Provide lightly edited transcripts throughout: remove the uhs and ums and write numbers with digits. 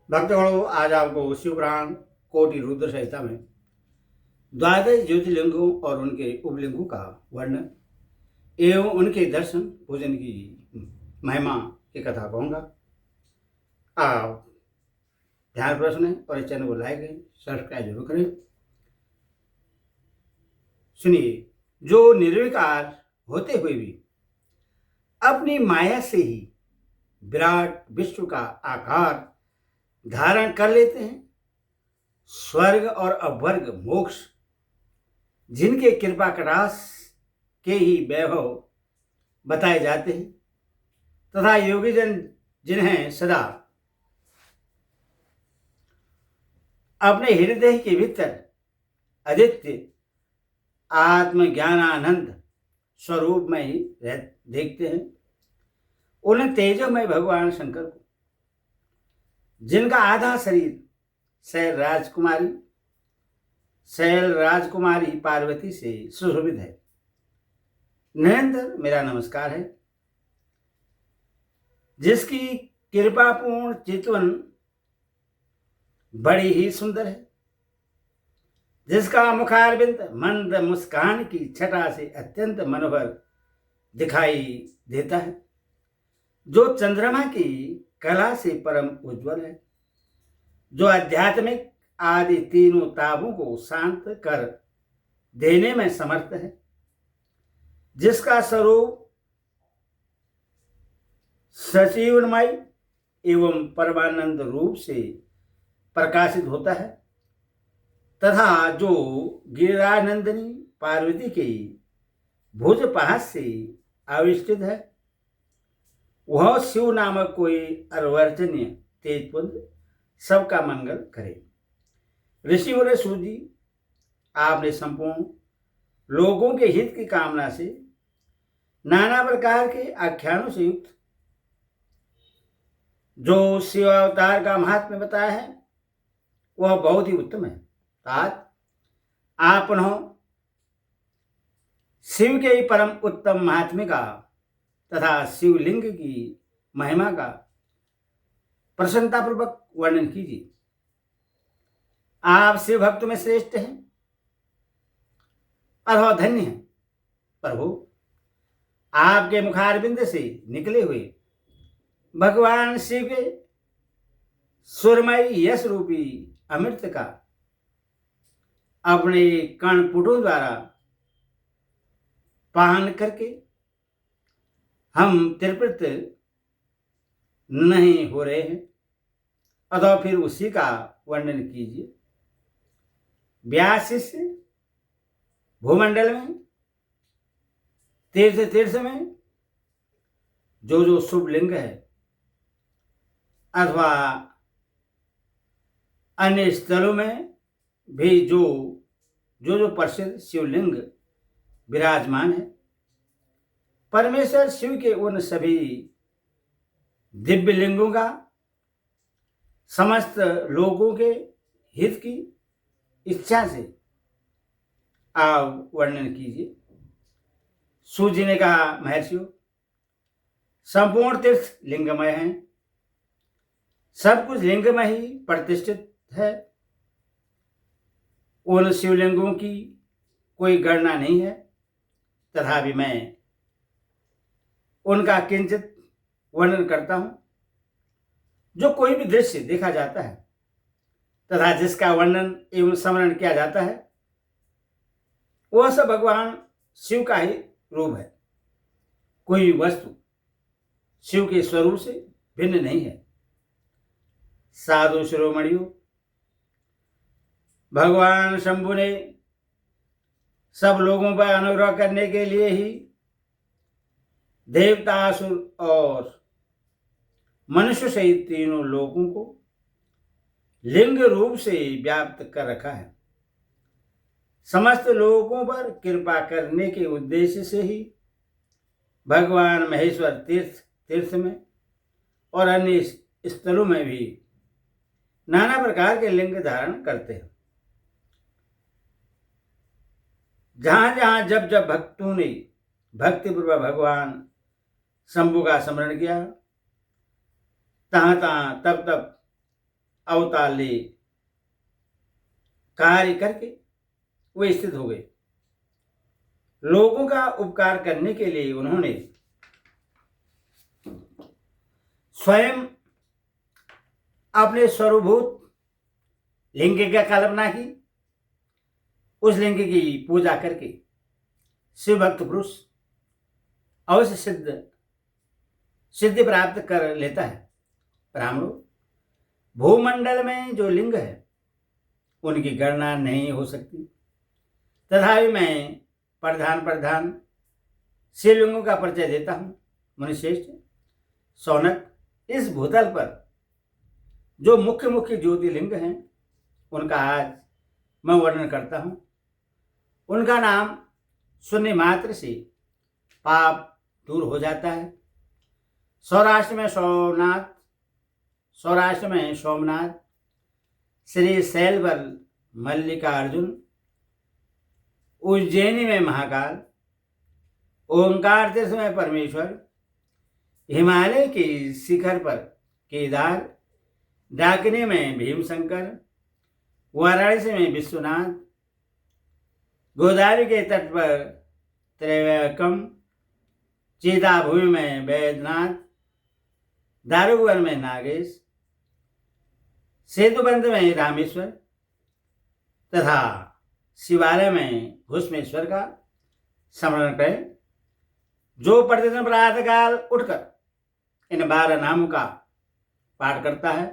भक्तगणों, आज आपको शिवपुराण कोटि रुद्र संहिता में द्वादश ज्योतिर्लिंगों और उनके उपलिंगों का वर्णन एवं उनके दर्शन पूजन की महिमा की कथा कहूँगा। आप ध्यानपूर्वक सुने और इस चैनल को लाइक करें, सब्सक्राइब जरूर करें। सुनिए, जो निर्विकार होते हुए भी अपनी माया से ही विराट विश्व का आकार धारण कर लेते हैं, स्वर्ग और अपवर्ग मोक्ष जिनके कृपा कटाक्ष के ही वैभव बताए जाते हैं तथा योगीजन जिन्हें सदा अपने हृदय के भीतर अद्वितीय आत्मज्ञानानंद स्वरूप में ही देखते हैं, उन तेजोमय भगवान शंकर को, जिनका आधा शरीर शैल राजकुमारी पार्वती से सुशोभित है, निरंतर मेरा नमस्कार है। जिसकी कृपापूर्ण चितवन बड़ी ही सुंदर है, जिसका मुखारविंद मंद मुस्कान की छटा से अत्यंत मनोहर दिखाई देता है, जो चंद्रमा की कला से परम उज्जवल है, जो आध्यात्मिक आदि तीनों ताबों को शांत कर देने में समर्थ है, जिसका स्वरूप सचिवमय एवं परमानंद रूप से प्रकाशित होता है तथा जो गिरिरानंदिनी पार्वती के भुजपाश से आविष्कृत है, वह शिव नामक कोई अर्वर्चनीय तेजपुंज सबका मंगल करे। ऋषि बोले, सूत जी, आपने संपूर्ण लोगों के हित की कामना से नाना प्रकार के आख्यानों से युक्त जो शिव अवतार का महात्म्य बताया है वह बहुत ही उत्तम है। तात आप शिव के परम उत्तम महात्म्य का तथा शिवलिंग की महिमा का प्रसन्नतापूर्वक वर्णन कीजिए। आप शिव भक्त में श्रेष्ठ हैं अथवा धन्य हैं। प्रभु, आपके मुखारविंद से निकले हुए भगवान शिव के सुरमय यश रूपी अमृत का अपने कर्णपुटों द्वारा पान करके हम तृप्त नहीं हो रहे हैं, अथवा फिर उसी का वर्णन कीजिए। व्यास शिष्य भूमंडल में तीर्थ में जो शुभ लिंग है अथवा अन्य स्थलों में भी जो प्रसिद्ध शिवलिंग विराजमान है, परमेश्वर शिव के उन सभी दिव्य लिंगों का समस्त लोगों के हित की इच्छा से आप वर्णन कीजिए। सूत जी ने कहा, महर्षियों, संपूर्ण तीर्थ लिंगमय हैं, सब कुछ लिंगमय ही प्रतिष्ठित है। उन शिवलिंगों की कोई गणना नहीं है, तथापि मैं उनका किंचित वर्णन करता हूं। जो कोई भी दृश्य देखा जाता है तथा जिसका वर्णन एवं स्मरण किया जाता है वह सब भगवान शिव का ही रूप है। कोई वस्तु शिव के स्वरूप से भिन्न नहीं है। साधु शिरोमणियों, भगवान शंभु ने सब लोगों पर अनुग्रह करने के लिए ही देवता, असुर और मनुष्य सहित तीनों लोगों को लिंग रूप से व्याप्त कर रखा है। समस्त लोगों पर कृपा करने के उद्देश्य से ही भगवान महेश्वर तीर्थ में और अन्य स्थलों में भी नाना प्रकार के लिंग धारण करते हैं। जहां जहां जब जब भक्तों ने भक्तिपूर्वक भगवान शंभु का स्मरण किया, तहां तहां तब तब अवतार ले कार्य करके वे स्थित हो गए। लोगों का उपकार करने के लिए उन्होंने स्वयं अपने स्वरूभूत लिंग की कल्पना की। उस लिंग की पूजा करके शिव भक्त पुरुष अवश्य सिद्धि प्राप्त कर लेता है। ब्राह्मणों, भूमंडल में जो लिंग है उनकी गणना नहीं हो सकती, तथापि मैं प्रधान शिवलिंगों का परिचय देता हूँ। मुनिश्रेष्ठ सौनक, इस भूतल पर जो मुख्य मुख्य ज्योतिर्लिंग हैं उनका आज मैं वर्णन करता हूँ। उनका नाम सुनने मात्र से पाप दूर हो जाता है। सौराष्ट्र में सोमनाथ, श्री शैलवर मल्लिकार्जुन, उज्जैनी में महाकाल, ओंकार तीर्थ में परमेश्वर, हिमालय के शिखर पर केदार, डाकिनी में भीमशंकर, वाराणसी में विश्वनाथ, गोदावरी के तट पर त्रैलोक्यम, चीताभूमि में बैद्यनाथ, दारुवन में नागेश, सेतुबंध में रामेश्वर तथा शिवालय में भूष्मेश्वर का स्मरण करें। जो प्रतिदिन प्रातःकाल उठकर इन 12 नामों का पाठ करता है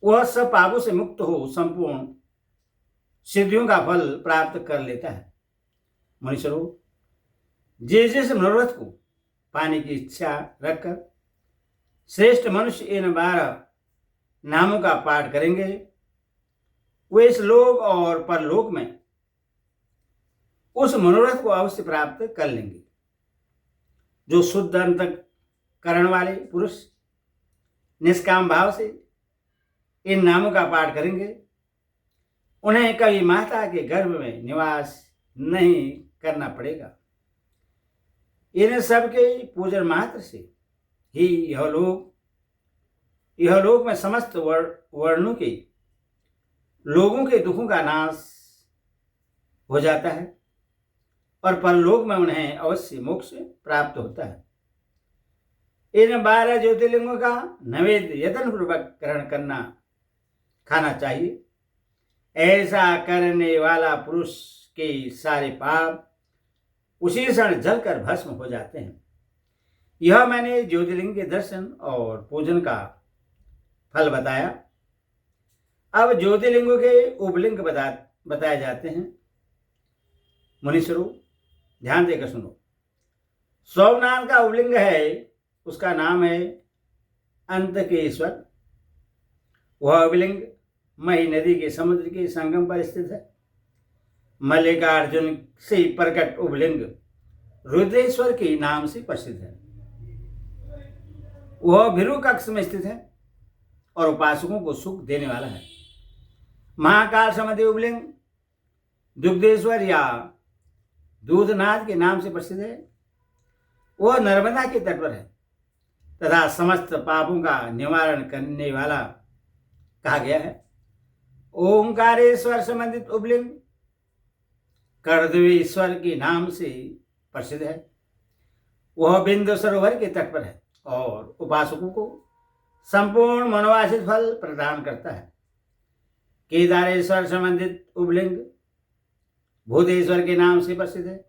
वह सब पापों से मुक्त हो संपूर्ण सिद्धियों का फल प्राप्त कर लेता है। मनुष्यों, जिस मनोरथ को पाने की इच्छा रखकर श्रेष्ठ मनुष्य इन 12 नामों का पाठ करेंगे वे इस लोक और परलोक में उस मनोरथ को अवश्य प्राप्त कर लेंगे। जो शुद्ध अंतःकरण वाले पुरुष निष्काम भाव से इन नामों का पाठ करेंगे उन्हें कभी माता के गर्भ में निवास नहीं करना पड़ेगा। इन सबके पूजन मात्र से ही यह लोक में समस्त वर्णों के लोगों के दुखों का नाश हो जाता है और परलोक में उन्हें अवश्य मोक्ष प्राप्त होता है। इन 12 ज्योतिर्लिंगों का नैवेद्य यत्नपूर्वक ग्रहण खाना चाहिए। ऐसा करने वाला पुरुष के सारे पाप उसी क्षण जलकर भस्म हो जाते हैं। यह मैंने ज्योतिर्लिंग के दर्शन और पूजन का फल बताया। अब ज्योतिर्लिंगों के उपलिंग बताए जाते हैं। मुनीश्वरों, ध्यान देकर सुनो। सोमनाथ का उपलिंग है, उसका नाम है अंतकेश्वर। वह उपलिंग मही नदी के समुद्र के संगम पर स्थित है। मल्लिकार्जुन से प्रकट उपलिंग रुद्रेश्वर के नाम से प्रसिद्ध है। वह भिरु कक्ष में स्थित है और उपासकों को सुख देने वाला है। महाकाल संबंधी उपलिंग दुग्धेश्वर या दूधनाथ के नाम से प्रसिद्ध है। वह नर्मदा के तट पर है तथा समस्त पापों का निवारण करने वाला कहा गया है। ओंकारेश्वर संबंधित उपलिंग कर्दवेश्वर के नाम से प्रसिद्ध है। वह बिंदु सरोवर के तट पर है और उपासकों को संपूर्ण मनोवांछित फल प्रदान करता है। केदारेश्वर संबंधित उपलिंग भूतेश्वर के नाम से प्रसिद्ध है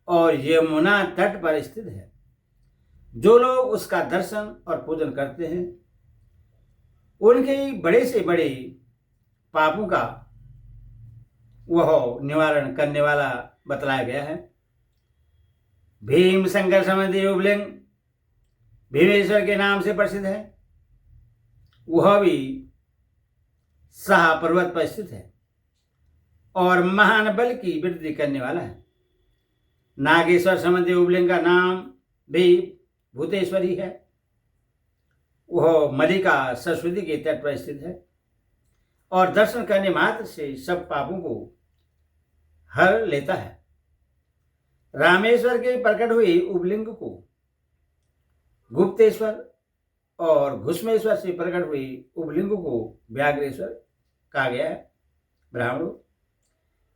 और यमुना तट पर स्थित है। जो लोग उसका दर्शन और पूजन करते हैं उनके बड़े से बड़े पापों का वह निवारण करने वाला बतलाया गया है। भीमशंकर संबंधी उपलिंग भीमेश्वर के नाम से प्रसिद्ध है। वह भी साह पर्वत पर स्थित है और महान बल की वृद्धि करने वाला है। नागेश्वर संबंधी उपलिंग का नाम भी भूतेश्वर ही है। वह मलिका सरस्वती के तट पर स्थित है और दर्शन करने मात्र से सब पापों को हर लेता है। रामेश्वर के प्रकट हुए उपलिंग को गुप्तेश्वर और घुष्मेश्वर से प्रकट हुई उपलिंग को व्याघ्रेश्वर कहा गया है। ब्राह्मणों,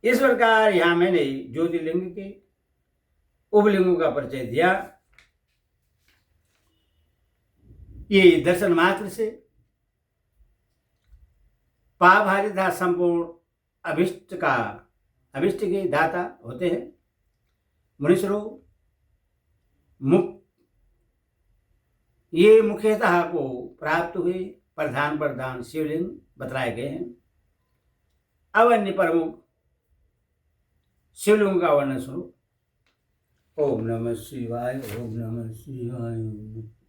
इस प्रकार यहाँ मैंने ज्योतिर्लिंग के उपलिंगों का परिचय दिया। ये दर्शन मात्र से पापहारी तथा संपूर्ण अभिष्ट के दाता होते हैं। मुनीश्वरों, ये मुख्यतः को प्राप्त हुए प्रधान शिवलिंग बतलाए गए हैं। अब अन्य प्रमुख शिवलिंगों का वर्णन सुनो। ओम नमः शिवाय, ओम नमः शिवाय।